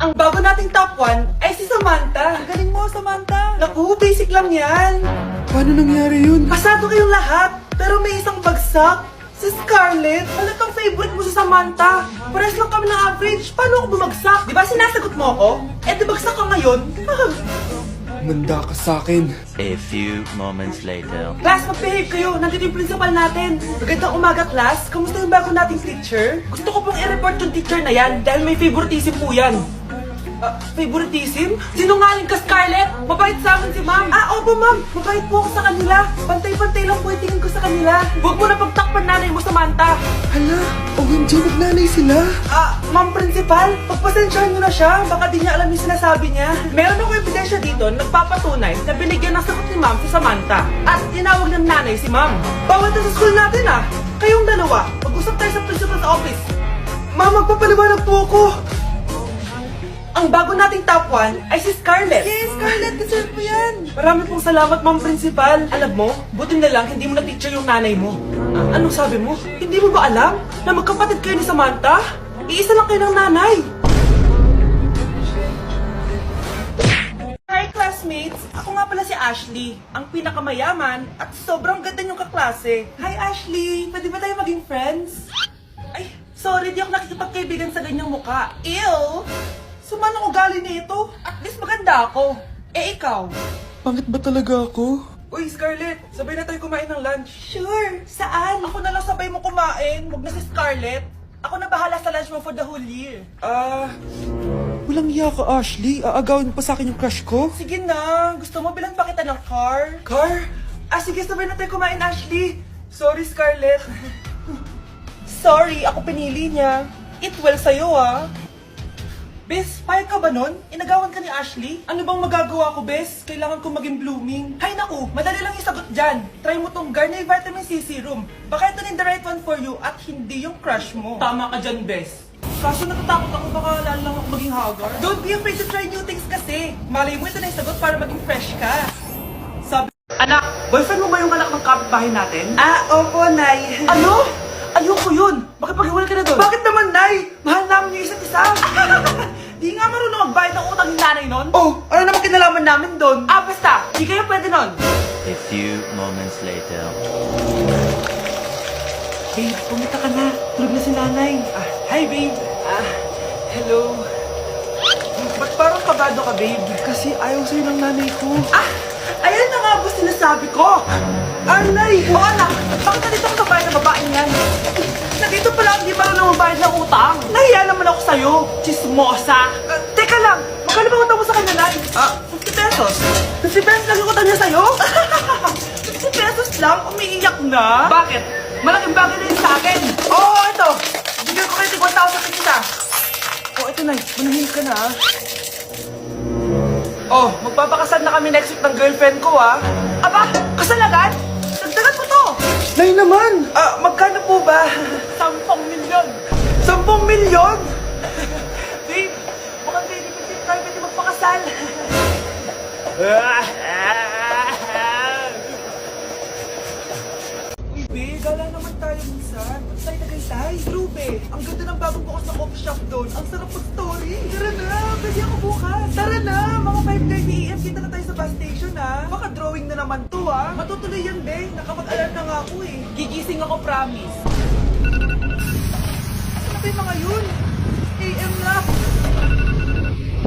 Ang bago nating top 1 ay si Samantha. Ang galing mo, Samantha. Naku, basic lang yan. Paano nangyari yun? Pasado kayong lahat, pero may isang bagsak. Si Scarlett, halatang favorite mo si Samantha. Pares lang kami ng average. Paano ako bumagsak? Di ba sinasagot mo ako? Eh, di bagsak ka ngayon? Manda ka sa akin. A few moments later. Class, mag-behave kayo. Nandito yung principal natin. Magandang umaga, class. Kamusta yung bago nating teacher? Gusto ko pong i-report yung teacher na yan dahil may favoritism po yan. Favoritism? Sinungaling ka, Scarlett? Mabait sa akin si ma'am. Opo, ma'am. Mabait po ako sa kanila. Pantay-pantay lang po yung tingin ko sa kanila. Huwag mo na pagtakpan nanay mo, Samantha. Hala, OMG, nagnanay sila. Ma'am principal, pagpasensyahan niyo na siya. Baka di niya alam yung sinasabi niya. Meron akong ebidensya dito na nagpapatunay na binigyan ng sagot ni ma'am si Samantha. At tinawag ng nanay si ma'am. Bawal to sa school natin Kayong dalawa, mag-usap tayo sa principal sa office. Ma'am, magpapaliwanag po ako. Ang bago nating top 1 ay si Scarlett. Yes, Scarlett, deserve mo yan. Marami pong salamat, ma'am principal. Alam mo, buti na lang hindi mo na-teacher yung nanay mo. Anong sabi mo? Hindi mo ba alam na magkapatid kayo ni Samantha? Iisa lang kayo ng nanay. Hi, classmates! Ako nga pala si Ashley, ang pinakamayaman at sobrang ganda niyong kaklase. Hi, Ashley! Pwede ba tayo maging friends? Ay, sorry, di ako nakikipagkaibigan sa ganyang muka. Ew! Suman ang ugali nito. At least maganda ako. Eh, ikaw? Pangit ba talaga ako? Uy, Scarlett, sabay na tayo kumain ng lunch. Sure, saan? Ako na lang sabay mo kumain, huwag na si Scarlett. Ako na bahala sa lunch mo for the whole year. Walang iya ka, Ashley. Aagawin pa sa akin yung crush ko. Sige na, gusto mo bilang pa kita ng car? Car? Sige, sabay na tayo kumain, Ashley. Sorry, Scarlett. Sorry, ako pinili niya. Eat well sa'yo, Bes, payag ka ba nun? Inagawan ka ni Ashley? Ano bang magagawa ko, Bes? Kailangan ko maging blooming. Hay naku, madali lang yung sagot dyan. Try mo tong Garnier Vitamin C Serum. Baka ito na the right one for you at hindi yung crush mo. Tama ka dyan, Bes. Kaso natatakot ako, baka lalo lang ako maging haggard. Don't be afraid to try new things kasi. Malay mo ito na yung sagot para maging fresh ka. Sabi, anak, boyfriend mo ba yung anak ng kapitbahay natin? Opo, Nay. Ano? Ayoko yun. Makipag-iwalay ka na doon. Bakit naman, Nay? Mahal namin yung isa't isa. Di nga marunong magbayad ng utang ni nanay nun. Oh, ano naman kinalaman namin doon? Basta. Di kayo pwede nun. A few moments later. Babe, pumunta ka na. Tulog na si nanay. Hi, babe. Hello. Ba't parang kabado ka, babe? Kasi ayaw sa'yo ng nanay ko. Ayan na nga ba sinasabi ko? Nay! Oo, anak. Bakit nandito ka sa bahay ng babaeng yan? Nandito pala hindi marunong magbayad ng utang. Nahiya naman ako sa'yo, chismosa. Teka lang, magkano ba utang mo sa kanya, Nay? 50 pesos. 50 pesos lang yung utang niya sa'yo? 50 pesos lang? Umiiyak na? Bakit? Malaking bagay na yun sa akin. Oo, ito. Bigyan ko kayo tig 1,000 kita. Ito, Nay. Manahimik ka na, magpapakasal na kami next week ng girlfriend ko, Aba, kasal agad? Dagdagan mo to. Nay naman! Magkano po ba? 10 milyon. 10 milyon? Babe, mukhang hindi tayo pwede magpakasal. Uy, babe, gala naman tayo minsan. Ba't tayo Tagaytay? True, babe. Ang ganda ng bagong bukas na coffee shop doon. Ang sarap mag-story. Tara na, pwede ako bukas. Tara na, mga 5:30 AM. Kita na tayo sa bus station, Baka drawing na naman to, Matutuloy yan, babe. Nakapag-alarm na nga ako, Gigising ako, promise. Ano ba yung mga yun? AM na.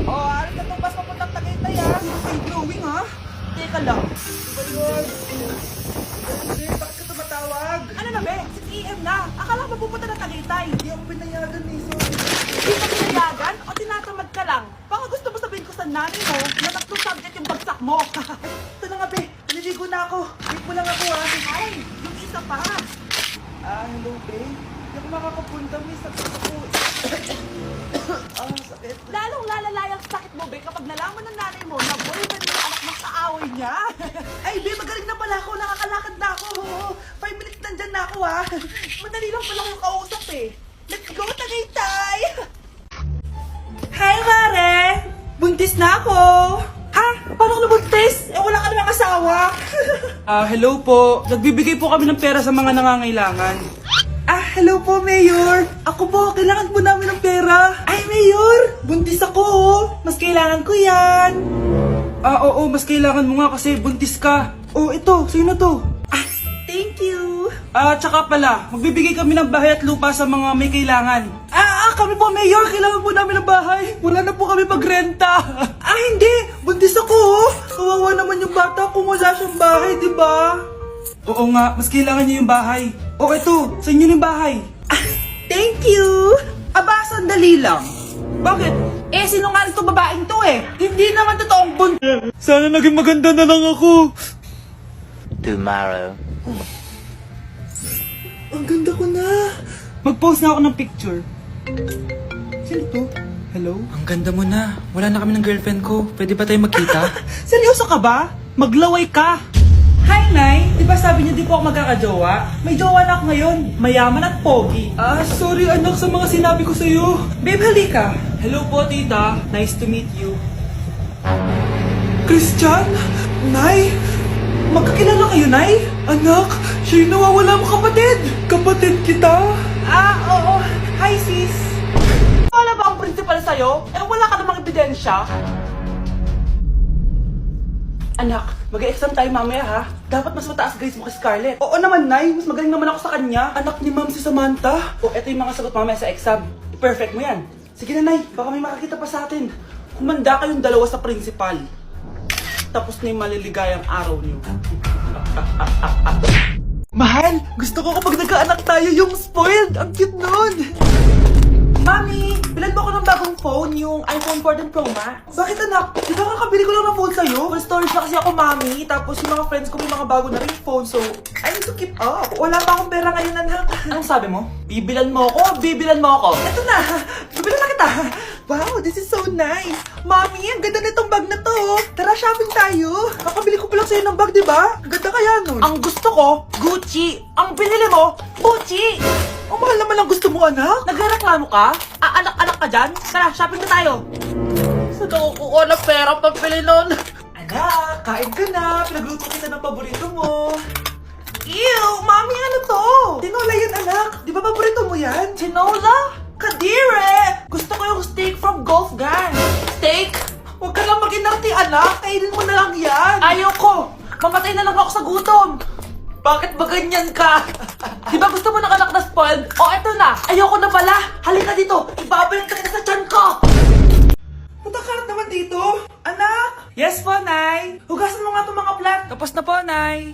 Ano na itong bus papuntang Tagaytay, Yung drawing, Teka lang. Diba yun? Bakit ka tumatawag? Ano na, be? 6 AM na. Akala ko pupunta na Tagaytay. Hindi ako pinayagan, sorry. Hindi ka pinayagan o tinatamad ka lang? Baka gusto mo sabihin ko sa nanay mo na tatlong subject yung bagsak mo. Ito na nga, be. Naliligo na ako. Wait mo lang ako, Ay, yung isa pa. Hello, be. Hindi ako makakapunta, miss. Sakit ako. Sakit. Lalong lalala yung sakit mo, be, kapag nalaman ng nanay mo na boyfriend mo yung anak ng kaaway niya. Ay, be, magaling na pala ako. Nakakalakad na ako. 5 minutes nandyan na ako, Madali lang pala yung kausap, Let's go, Tagaytay! Hi, Mare! Buntis na ako! Paano ka nabuntis? Wala ka namang asawa! Hello po. Nagbibigay po kami ng pera sa mga nangangailangan. Hello po, Mayor! Ako po, kailangan po namin ng pera! Ay, Mayor! Buntis ako, Mas kailangan ko yan. Oo, mas kailangan mo nga kasi buntis ka. Oh, ito, sa'yo na to. Thank you. Tsaka pala, magbibigay kami ng bahay at lupa sa mga may kailangan. Kami po, Mayor. Kailangan po namin ng bahay. Wala na po kami pagrenta. Hindi. Buntis ako. Kawawa naman yung bata kung wala siyang bahay, di ba? Oo nga, mas kailangan niyo yung bahay. Oh, ito, sa inyo yung bahay. Thank you. Sandali lang. Bakit? Sinungaling itong babaeng to eh. Hindi naman totoong buntis. Sana naging maganda na lang ako. Tomorrow. Ang ganda ko na. Mag-post na ako ng picture. Sino to? Hello? Ang ganda mo na. Wala na kami ng girlfriend ko. Pwede ba tayo magkita? Seryoso ka ba? Maglaway ka! Hi, Nay! Di ba sabi niyo di po ako magkakajowa? May jowa na ako ngayon. Mayaman at pogi. Sorry anak sa mga sinabi ko sa'yo. Babe, halika. Hello po, tita. Nice to meet you. Christian? Nay? Magkakilala kayo, Nay? Anak, siya yung nawawala mo kapatid. Kapatid kita? Oo. Hi, sis. Wala ba ang principal sa'yo? Wala ka namang ebidensya. Anak, mag-exam tayo mamaya ha. Dapat mas mataas grades mo kay Scarlett. Oo naman, Nay. Mas magaling naman ako sa kanya. Anak ni Ma'am si Samantha. Eto yung mga sagot mamaya sa exam. Perfect mo yan. Sige na, Nay. Baka may makakita pa sa atin. Humanda kayong dalawa sa principal. Tapos na yung maliligayang araw niyo. Mahal, gusto ko kapag nagkaanak tayo yung spoiled. Ang cute nun. Mami, bilan mo ako ng bagong phone, yung iPhone 14 Pro Max. Bakit anak? Di ba kakabili ko lang ng phone sa'yo? Full storage na kasi ako, Mami. Tapos yung mga friends ko may mga bago na rin phone, so I need to keep up. Wala pa akong pera ngayon, anak. Anong sabi mo? Bibilan mo ako, bibilan mo ako. Eto na, bibilan na kita. Wow, this is so nice. Mami, ang ganda nitong bag na to. Tara, shopping tayo. Kakabili ko pa lang sa'yo ng bag, di ba? Ang ganda kaya nun. Ang gusto ko, Gucci. Ang binili mo, Gucci. Ang mahal naman ang gusto mo, anak. Nagreklamo ka? Anak-anak ka dyan? Tara, shopping na tayo. Saan ako kukuha ng pera pambili nun? Anak, kain ka na. Pinagluto kita ng paborito mo. Ew, Mami, ano to? Tinola yan, anak. Di ba paborito mo yan? Tinola? Kadire! Gusto ko yung steak from Golf Gang. Steak? Huwag ka lang mag-inarti, anak. Kainin mo na lang yan. Ayoko. Mamatay na lang ako sa gutom. Bakit ba ganyan ka? Di ba gusto mo ng anak na spoiled? Eto na. Ayoko na pala. Halika dito. Ibabayan ka sa tiyan ko. Punta ka naman dito. Anak? Yes po, Nay. Hugasan mo nga itong mga plat. Tapos na po, Nay.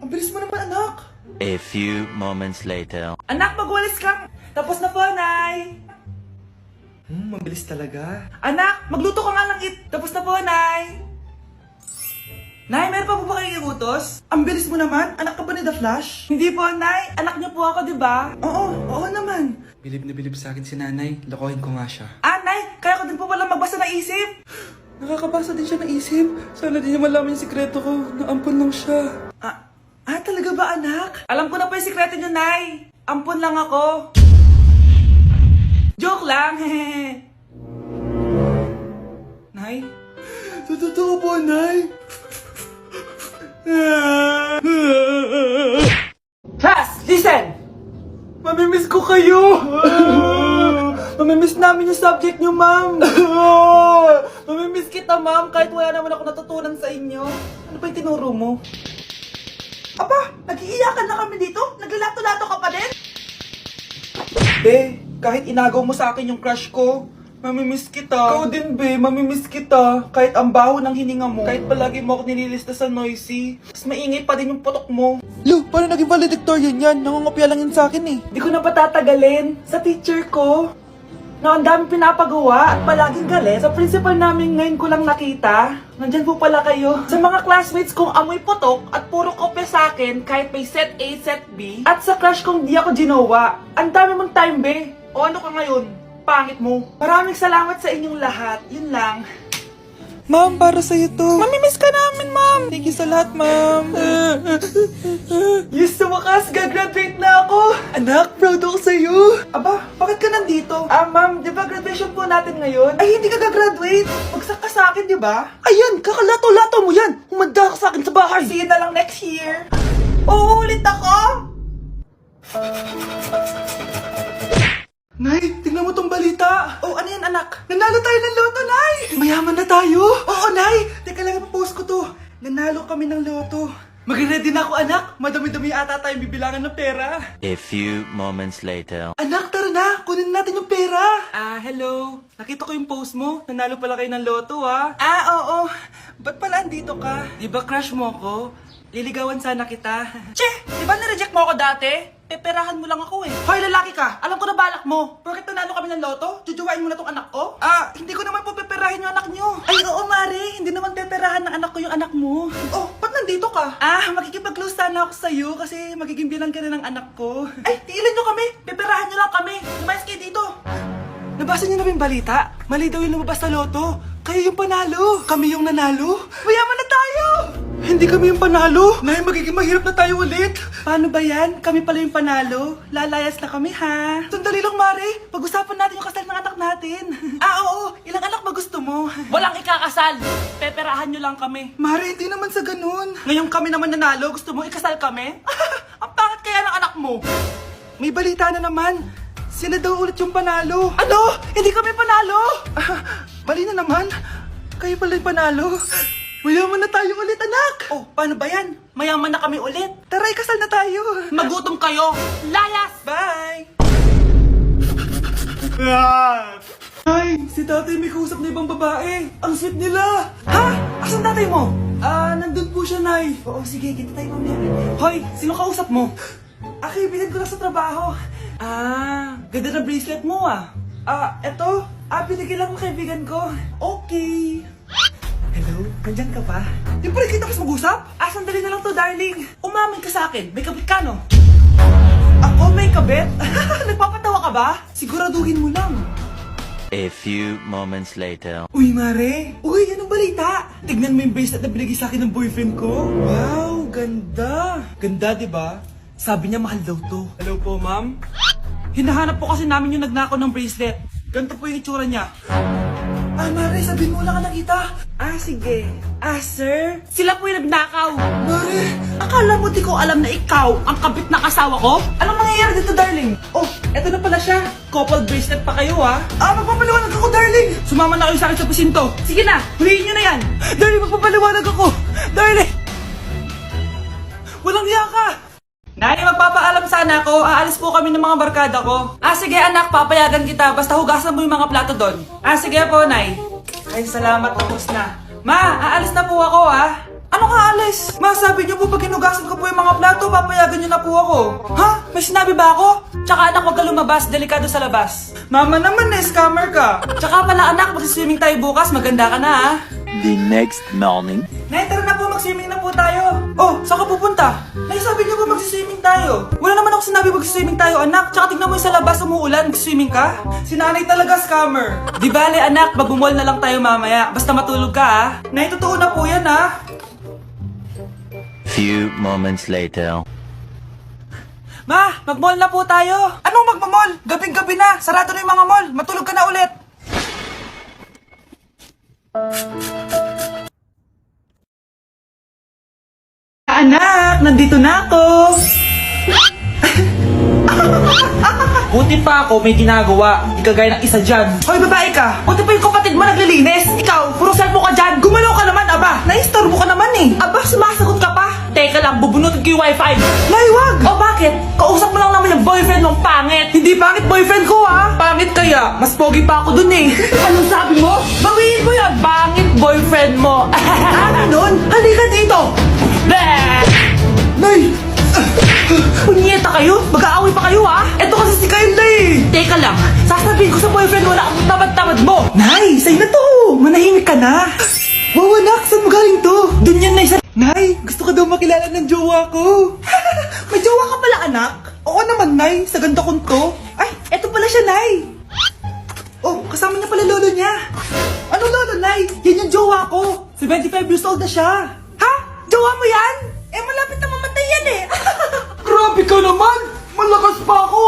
Ang bilis mo naman, anak. A few moments later. Anak, magwalis ka. Tapos na po, Nay. Mabilis talaga. Anak, magluto ka nga ng Tapos na po, Nay. Nay, meron pa po ba kayong iutos? Ang bilis mo naman. Anak ka ba ni The Flash? Hindi po, Nay. Anak niyo po ako, di ba? Oo naman. Bilib na bilib sa akin si nanay. Lokohin ko nga siya. Nay, kaya ko din po pala magbasa ng isip. Nakakabasa din siya ng isip. Sana din niya malaman yung sikreto ko. Naampon lang siya. Talaga ba, anak? Alam ko na po yung sikreto niyo, Nay. Ampun lang ako. Joke lang, hehe. Nay? Totoo po, Nay. Class, listen! Mamimiss ko kayo! Mamimiss namin yung subject nyo, ma'am! Mamimiss kita, ma'am, kahit wala naman ako natutunan sa inyo. Ano ba yung tinuro mo? Aba, nag-iiyakan na kami dito? Naglalato-lato ka pa din? Be, kahit inagaw mo sa akin yung crush ko, mamimiss kita. Ikaw din, be. Mamimiss kita. Kahit ang baho ng hininga mo. Kahit palagi mo ako nililista sa noisy. Mas maingay pa din yung putok mo. Lo, paano naging valedictorian yan? Nangungopia lang yun sa akin eh. Di ko na patatagalin. Sa teacher ko, na ang dami pinapagawa at palaging galit. Sa principal namin ngayon ko lang nakita. Nandyan po pala kayo. Sa mga classmates kong amoy putok at puro kopya sa akin kahit may set A, set B. At sa crush kong di ako ginawa. Ang dami mong time, be. O ano ka ngayon? Pangit mo. Maraming salamat sa inyong lahat. Yun lang. Ma'am, para sa'yo to. Mamimiss ka namin, ma'am. Thank you sa lahat, ma'am. Yes, sa wakas, gagraduate na ako. Anak, proud ako sa'yo. Aba, bakit ka nandito? Ma'am, di ba graduation po natin ngayon? Ay, hindi ka gagraduate. Magsak ka sa akin, di ba? Ayan, kakalato-lato mo yan. Humanda ka sa akin sa bahay. See you na lang next year. Uulit ako? Nay, tingnan mo tong balita. Oh, ano yan, anak? Nanalo tayo ng loto, Nay! Mayaman na tayo? Oo, Nay! Teka lang, ipapost ko to. Nanalo kami ng loto. Mag-ready na ako, anak. Madami-dami ata tayong bibilangan ng pera. A few moments later. Anak, tara na! Kunin natin yung pera! Hello. Nakita ko yung post mo. Nanalo pala kayo ng loto, ah. Oo. Ba't pala andito ka? Di ba crush mo ko? Liligawan sana kita. Che! Di ba nireject mo ako dati? Peperahan mo lang ako eh. Hoy, lalaki ka! Alam ko na balak mo. Bakit nanalo kami ng loto? Jujuwain mo na tong anak ko? Hindi ko naman po peperahin yung anak nyo. Ay, oo, Mare. Hindi naman peperahan ng anak ko yung anak mo. Oh, ba't nandito ka? Makikipag-close sana ako sa'yo kasi magiging bilang ka na ng anak ko. Ay, tiilan nyo kami. Peperahan nyo lang kami. Lumayas kayo dito. Nabasa niyo na ba yung balita? Mali daw yung lumabas sa loto. Kayo yung panalo. Kami yung nanalo. Mayaman na tayo! Hindi kami yung panalo. Nay, magiging mahirap na tayo ulit. Paano ba yan? Kami pala yung panalo. Lalayas na kami, ha? Sandali lang, Mare. Pag-usapan natin yung kasal ng anak natin. Oo. Ilang anak ba gusto mo? Walang ikakasal. Peperahan nyo lang kami. Mare, hindi naman sa ganun. Ngayong kami naman nanalo, gusto mo ikasal kami? Ang pangit kaya ng anak mo. May balita na naman. Sila daw ulit yung panalo. Ano? Hindi kami panalo? Mali na naman. Kayo pala yung panalo. Mayaman na tayo ulit, anak! Oh, paano ba yan? Mayaman na kami ulit. Tara, ikasal na tayo. Magutom kayo. Layas! Bye! Ay, si tatay may kausap na ibang babae. Ang sweet nila. Ha? Asan tatay mo? Nandun po siya, Nay. Oo, sige, kita tayo mamaya. Hoy, sino kausap mo? Kaibigan ko lang sa trabaho. Ganda na bracelet mo, eto. Binigyan lang ng kaibigan ko. Okay. Hello? Nandyan ka pa? Di pa rin kita kasi mag-usap? Sandali na lang to, darling. Umamin ka sa akin. May kabit ka, no? Ako may kabit? Nagpapatawa ka ba? Siguraduhin mo lang. A few moments later. Uy, Mare! Uy, anong balita? Tignan mo yung bracelet na binigay sa akin ng boyfriend ko. Wow, ganda! Ganda, di ba? Sabi niya mahal daw to. Hello po, ma'am? Hinahanap po kasi namin yung nagnakaw ng bracelet. Ganito po yung itsura niya. Mare, sabihin mo lang ka nakita. Sige. Sir? Sila po yung nagnakaw. Mare! Akala mo di ko alam na ikaw ang kabit na kasawa ko? Anong mangyayari dito, darling? Oh, eto na pala siya. Couple bracelet pa kayo, magpapaliwanag ako, darling. Sumama na kayo sa akin sa presinto. Sige na, huliin nyo na yan. Darling, magpapaliwanag ako. Darling! Walang hiya ka. Nay, magpapaalam sana ako. Aalis po kami ng mga barkada ko. Sige anak, papayagan kita. Basta hugasan mo yung mga plato doon. Sige po, Nay. Ay, salamat. Tapos na. Ma, aalis na po ako, Ano ka aalis? Ma, sabi niyo po pag hinugasan ko po yung mga plato, papayagan niyo na po ako. Ha? May sinabi ba ako? Tsaka anak, huwag ka lumabas. Delikado sa labas. Mama naman, scammer ka. Tsaka pala anak, magsiswimming tayo bukas. Maganda ka na, The next morning. Nay, tara na po, mag-swimming na po tayo. Oh, saan ka pupunta? Nay, sabi niyo po mag-swimming tayo. Wala naman ako sinabi mag-swimming tayo, anak. Tsaka tignan mo yung sa labas, umuulan, mag-swimming ka. Si nanay talaga, scammer. Di bale, anak, mag-mall na lang tayo mamaya. Basta matulog ka, Nay, totoo na po yan, Few moments later. Ma, mag-mall na po tayo. Anong mag-mall? Gabing-gabi na. Sarado na yung mga mall. Matulog ka na ulit. Anak, nandito na ako. Buti pa ako may ginagawa. Di kagaya ng isa dyan. Hoy, babae ka. Buti pa yung kapatid mo naglilinis. Ikaw, puro cellphone ka dyan. Gumalaw ka naman, aba. Naistorbo ka naman eh. Aba, sumasagot ka pa. Teka lang, bubunutin ko yung wifi. Nay, wag. O bakit? Kausap mo lang naman yung boyfriend mong pangit. Hindi pangit boyfriend ko, Pangit kaya. Mas pogi pa ako dun eh. Anong sabi mo? Bawiin mo yun. Pangit boyfriend mo. Nun? Halika dito. Nay! Punyeta kayo? Mag-aaway pa kayo, Eto kasi si Kyle na eh. Teka lang, sasabihin ko sa boyfriend mo na ang tamad-tamad mo. Nay, sa'yo na to. Manahimik ka na. Wow, anak, saan mo galing to? Dun yan, Nay. Nay, gusto ka daw makilala ng jowa ko. May jowa ka pala, anak? Oo naman, Nay. Sa ganda kong to. Ay, eto pala siya, Nay. Oh, kasama niya pala lolo niya. Ano lolo, Nay? Yan yung jowa ko. 75 years old na siya. Ha? Jowa mo yan? Malapit na mamatay yan eh. Grabe ka naman. Malakas pa ako.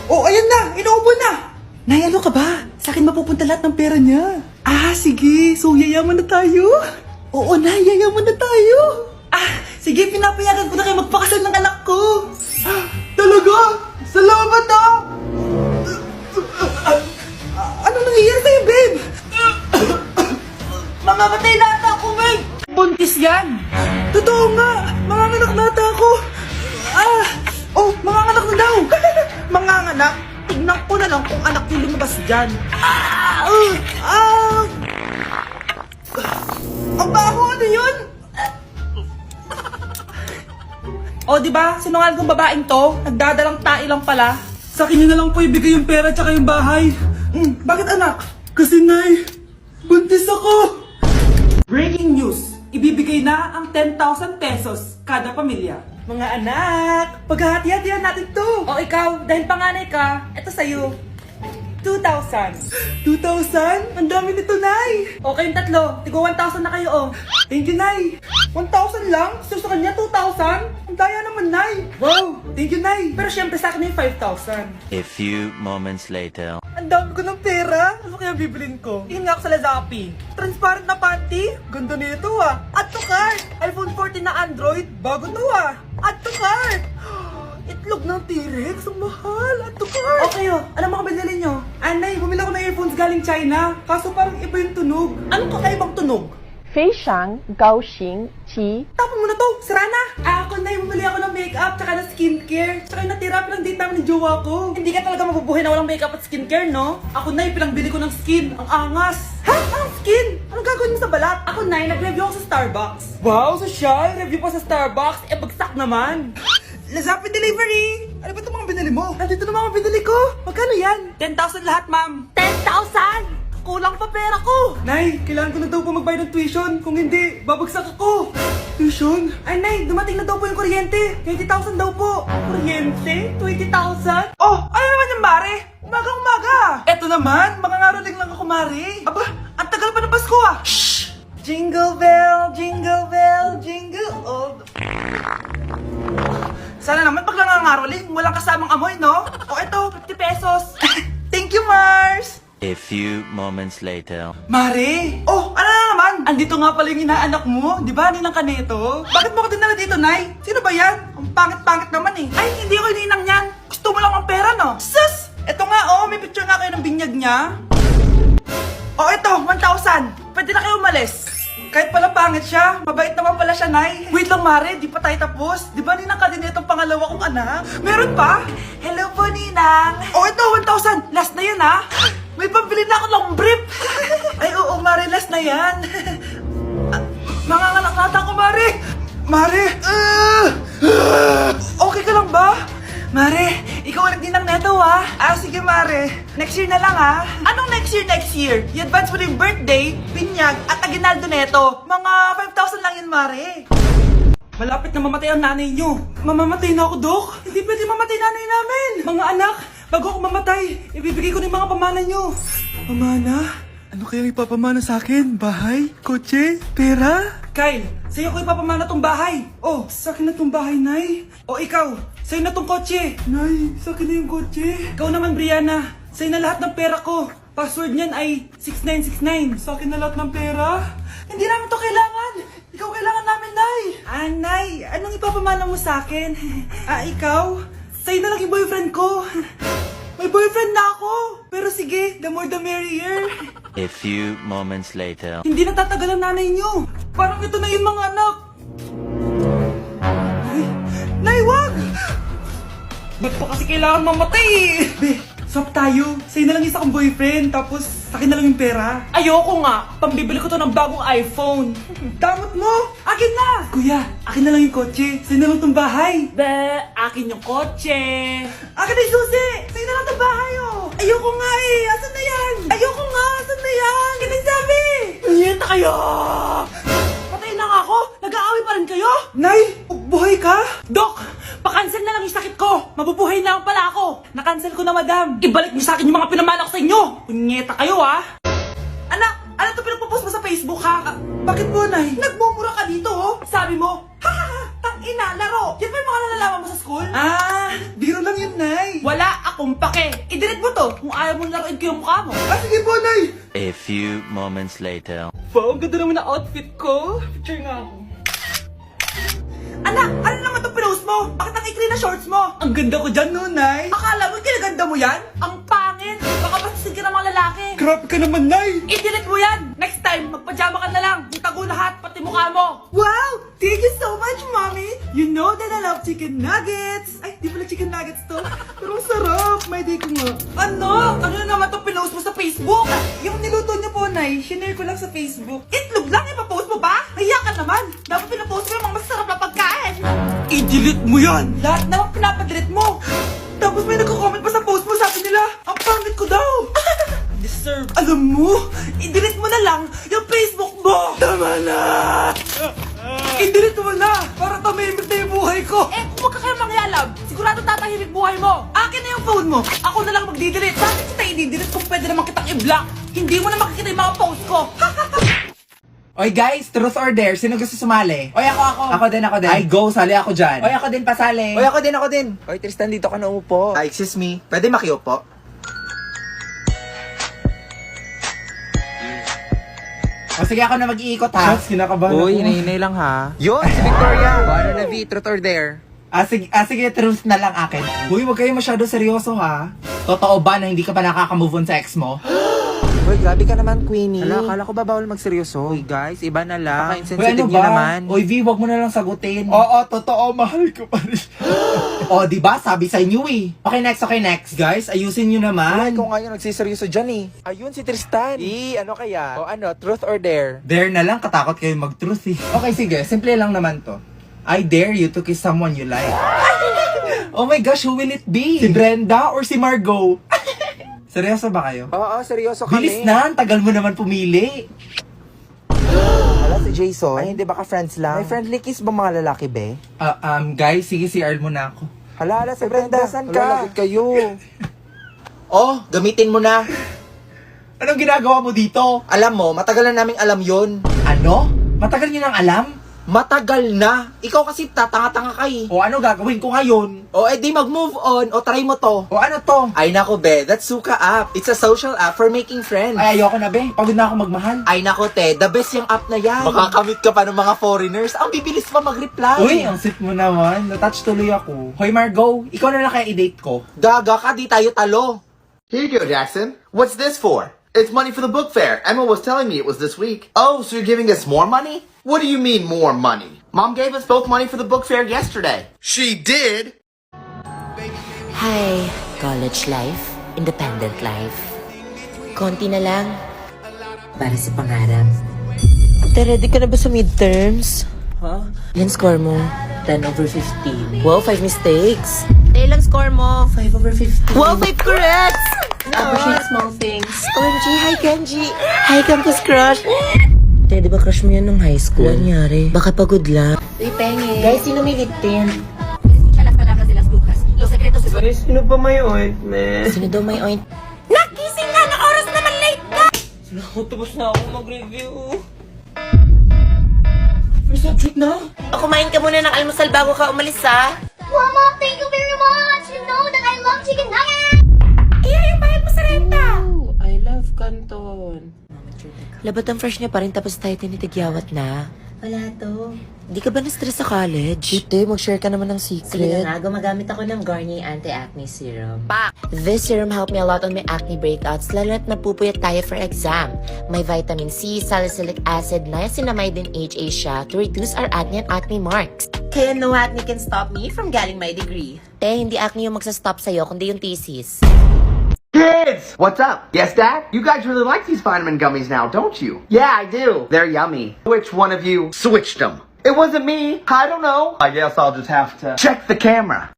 Oh, ayan na. Inuubo na. Nay, ano ka ba? Sa akin mapupunta lahat ng pera niya. Sige. So, yayaman na tayo? Oo, Nay. Yayaman na tayo. Sige. Pinapayagan ko na kayo magpakasal ng anak ko. Talaga? Salamat ah! Anong nangyayari sa'yo, babe? Mamamatay na ata ako, babe! Buntis yan! Totoo nga! Manganganak na ata ako! Oh, manganganak na daw! Manganganak? Tignan ko na lang kung anak yung lumabas dyan. Ang baho, ano yun? O, di ba? Sinungal kong babaeng to, nagdadalang tae lang pala. Sa akin nyo na lang po ibigay yung pera tsaka yung bahay. Bakit anak? Kasi, Nay, buntis ako! Breaking news! Ibibigay na ang 10,000 pesos kada pamilya. Mga anak, paghahati-hatihan natin to. O ikaw, dahil panganay ka, eto sa'yo. 2,000. 2,000? Ang dami nito, Nay! O kayong tatlo, tigo 1,000 na kayo, oh. Thank you, Nay! 1,000 lang? So sa kanya, 2,000? Ang daya naman, Nay! Wow! Thank you, Nay! Pero syempre sa akin yung 5,000. A few moments later. Ang dami ko ng pera! Ano kaya bibilin ko? Tingin nga ako sa Lazappi. Transparent na panty? Ganda nito ah! Add to cart! iPhone 14 na Android? Bago to ah! Add to cart! Itlog ng T-Rex? Ang mahal! Add to cart! O kayo, ano mga binili nyo? Anay, bumili ako ng earphones galing China. Kaso parang iba yung tunog. Anong kakaibang tunog? 非常高兴其 Tapon mo na to! Sira na! Ako na, bumili ako ng makeup tsaka ng skincare. Tsaka yung natira pilang date namin ng jowa ko. Hindi ka talaga mabubuhay na walang makeup at skincare, no? Ako na, pinangbili ko ng skin. Ang angas! Ha? Anong skin? Anong gagawin mo sa balat? Ako, Nay, nag-review ako sa Starbucks. Wow, social! Review pa sa Starbucks. Eh, bagsak naman! Lazappi Delivery! Ano ba itong mga binili mo? Nandito na mga binili ko! Magkano yan? 10,000 lahat, ma'am. 10,000! Kulang pa pera ko! Nay, kailangan ko na daw po magbayad ng tuition. Kung hindi, babagsak ako! Tuition? Ay, Nay, dumating na daw po yung kuryente. 20,000 daw po. Kuryente? 20,000? Oh, ano naman yung mare? Umaga-umaga! Eto naman, makangaraling lang ako, mare. Aba, ang tagal pa ng Pasko ah! Shh! Jingle bell, jingle bell, jingle all the... Sana naman pag nangangaroling, walang kasamang amoy, no? O eto, 50 pesos. Thank you, Mars! A few moments later. Mare! Oh, ano na naman? Andito nga pala yung inaanak mo. Di ba, ninang ka nito? Bakit mo ko dinala dito, Nay? Sino ba yan? Ang pangit-pangit naman eh. Ay, hindi ako ninang yan. Gusto mo lang ang pera, no? Sus! Eto nga, oh, may picture nga kayo ng binyag niya. Oh, eto, 1,000. Pwede na kayo umalis. Kahit pala pangit siya, mabait naman pala siya, Nay. Wait lang, Mare, di pa tayo tapos. Di ba ninang ka din itong pangalawa kong anak? Meron pa? Hello po, Ninang. Oh, ito, 1,000. Last na yun, ha? May pambili na ako ng brief. Ay, oo, Mare, last na yan. Manganganak nata ako, Mare. Mare. Okay ka lang ba? Mare, ikaw ang nagdinang neto, ha? Sige, Mare. Next year na lang, ha? Anong next year? I-advance mo na yung birthday, binyag, at aginaldo neto. Mga 5,000 lang yun, Mare. Malapit na mamatay ang nanay nyo. Mamamatay na ako, Dok. Hindi pwede mamatay nanay namin. Mga anak, bago ako mamatay, ibibigay ko na yung mga pamana nyo. Pamana? Ano kaya ipapamana sa akin? Bahay? Kotse? Pera? Kyle, sa'yo ko ipapamana tong bahay. Oh, sa akin na tong bahay, Nay. O ikaw, sa'yo na tong kotse. Nay, sa akin na yung kotse. Ikaw naman, Brianna, sa'yo na lahat ng pera ko. Password niyan ay 6969. Sa akin na lahat ng pera. Hindi namin to kailangan. Ikaw kailangan namin, Nay. Nay, anong ipapamana mo sa akin? Ikaw? Sa'yo na lang yung boyfriend ko. May boyfriend na ako. Pero sige, the more the merrier. A few moments later. Hindi natatagal ang nanay nyo. Parang ito na yung mga anak. Nay, wag! Ba't pa kasi kailangan mamatay eh? Be, swap tayo. Sa'yo na lang isa kong boyfriend, tapos sa akin na lang yung pera. Ayoko nga. Pambibili ko to ng bagong iPhone. Damot mo! Akin na! Kuya, akin na lang yung kotse. Sa'yo na lang tong bahay. Akin yung kotse. Akin na yung susi! Sa'yo na lang tong bahay, oh! Ayoko nga eh! Asan na yan? Ayoko nga! Asan na yan? Ganun sabi! Niyenta kayo! Patay na nga ako. Nag-aaway pa rin kayo? Nay, buhay ka? Dok, pakancel na lang yung sakit ko. Mabubuhay na lang pala ako. Nakancel ko na, madam. Ibalik niyo sa akin yung mga pinamana ko sa inyo. Punyeta kayo ah. Anak, ano to pinagpo-post mo sa Facebook, ha? Bakit po, Nay? Nagmumura ka dito, oh. Sabi mo, ha, tang-ina, laro. Yan ba yung mga nalalaman mo sa school? Biro lang yun, Nay. Wala akong pake. I-delete mo to kung ayaw mo laruin ko yung mukha mo. Sige po, Nay. A few moments later. Wow, ang ganda naman na outfit ko. Picture nga ako. Anak, ano naman itong pinost pinost mo? Bakit ang ikli na shorts mo? Ang ganda ko dyan, Nay. Akala mo kinaganda mo yan? Ang pangit! Baka basig ka ng mga lalaki. Grabe ka naman, Nay. I-delete mo yan! Next time, magpajama ka na lang. Itago lahat, pati mukha mo. Wow! Thank you so much, Mommy! You know that I love chicken nuggets! Ay, di pala chicken nuggets to. Pero ang sarap! May day ko nga. Ano? Ano na naman itong pinost mo sa Facebook? Yung niluto niyo po, Nay, shinare ko lang sa Facebook. Itlog lang, ipapost mo ba? Nahiya ka naman. Dapat pinapost mo yung mga masarap na pagkain. I-delete mo yan! Lahat naman pinapadelete mo. Tapos may nagko-comment pa sa post mo, sabi nila, ang pangit ko daw! Deserve. Alam mo, i-delete mo na lang yung Facebook mo! Tama na! I-delete mo na! Para tumimik na yung buhay ko! Eh, kung wag ka kayo mangyalab, sigurado tatahimik buhay mo. Akin na yung phone mo! Ako na lang magdi-delete. Bakit kita i-delete kung pwede naman kitang i-block? Hindi mo na makikita yung mga post ko. Oy guys, truth or dare? Sino gusto sumali? Oy ako. Ako din. Ay go, sali ako dyan. Oy ako din, pasali. Oy, ako din. Oy Tristan, dito ka na upo. Ay, excuse me. Pwede makiupo? O sige, ako na mag-iikot ha. Shots, kinakabahan Uy, ako. hinahinay lang ha. Yun, si Victoria. O, ano na, V? Truth or dare? Sige, truth na lang akin. Uy, wag kayo masyado seryoso ha. Totoo ba na hindi ka pa nakaka-move on sa ex mo? Uy, grabe ka naman, Queenie. Hala, akala ko ba bawal magseryoso? Uy, guys, iba na lang. Uy, Insensitive niyo naman. Uy, V, wag mo na lang sagutin. Oo, totoo, mahal ko pa rin. O, di ba? Sabi sa inyo eh. Okay, next. Guys, ayusin nyo Ay, naman. ikaw nga yung nagsiseryoso dyan eh. Ayun, si Tristan. Ano kaya? O ano, truth or dare? Dare na lang, katakot kayo mag-truth eh. Okay, sige. Simple lang naman to. I dare you to kiss someone you like. Oh my gosh, who will it be? Si Brenda or si Margot? Seryoso ba kayo? Oo, seryoso kami. Bilis na, ang tagal mo naman pumili. Hala, si Jason. Ay, hindi baka friends lang? May friendly kiss ba mga lalaki, be? Guys, sige, CR mo na ako. Hala, si Brenda, saan ka? Hala, lagot kayo. Oh, gamitin mo na. Anong ginagawa mo dito? Alam mo, matagal na naming alam yun. Ano? Matagal niyo nang alam? Matagal na. Ikaw kasi tatanga-tanga ka eh. O ano gagawin ko ngayon? O edi mag-move on. O try mo to. O ano to? Ay nako be, that's Suka app. It's a social app for making friends. Ay, ayoko na be. Pagod na ako magmahal. Ay nako te, the best yung app na yan. Makakamit ka pa ng mga foreigners. Ang bibilis pa mag-reply. Uy, ang sweet mo naman. Natouch tuloy ako. Hoy Margot, ikaw na lang kaya i-date ko. Gaga ka, di tayo talo. Here you go, Jackson. What's this for? It's money for the book fair. Emma was telling me it was this week. Oh, so you're giving us more money? What do you mean more money? Mom gave us both money for the book fair yesterday. She did? Hi, college life, independent life. Konti na lang para sa pangarap. Te, ready ka na ba sa midterms? Huh? Ilan score mo? 10 over 15. Wow, 5 mistakes. Te, ilang score mo? 5 over 15. Wow, 5 corrects! Appreciate small things. OMG, hi Kenji. Hi campus crush. Te, di ba crush mo yan nung high school? Ano nangyari? Baka pagod lang. Uy, penge. Guys, sino may lip tint? Sino pa may ointment? Sino daw may oint? Nakising na! Na oras naman late na! Tapos na ako mag-review. First subject na? O, kumain ka muna ng almusal bago ka umalis, ha? Mama, thank you very much! You know that I love chicken nuggets! Iya, yung bayad mo sa renta! I love Canton. Labat ang fresh niya pa rin tapos tayo tinitigyawat na. Wala to. Di ka ba na-stress sa college? Chite, mag-share ka naman ng Sige secret. na nga, gumagamit ako ng Garnier Anti-Acne Serum. Pak! This serum helped me a lot on my acne breakouts, lalo na't napupuyat tayo for exam. May vitamin C, salicylic acid, niacinamide, and HA siya to reduce our acne and acne marks. Kaya no acne can stop me from getting my degree. Te, hindi acne yung magsastop sa'yo, kundi yung thesis. Kids! What's up? Yes, Dad? You guys really like these vitamin gummies now, don't you? Yeah, I do. They're yummy. Which one of you switched them? It wasn't me. I don't know. I guess I'll just have to check the camera.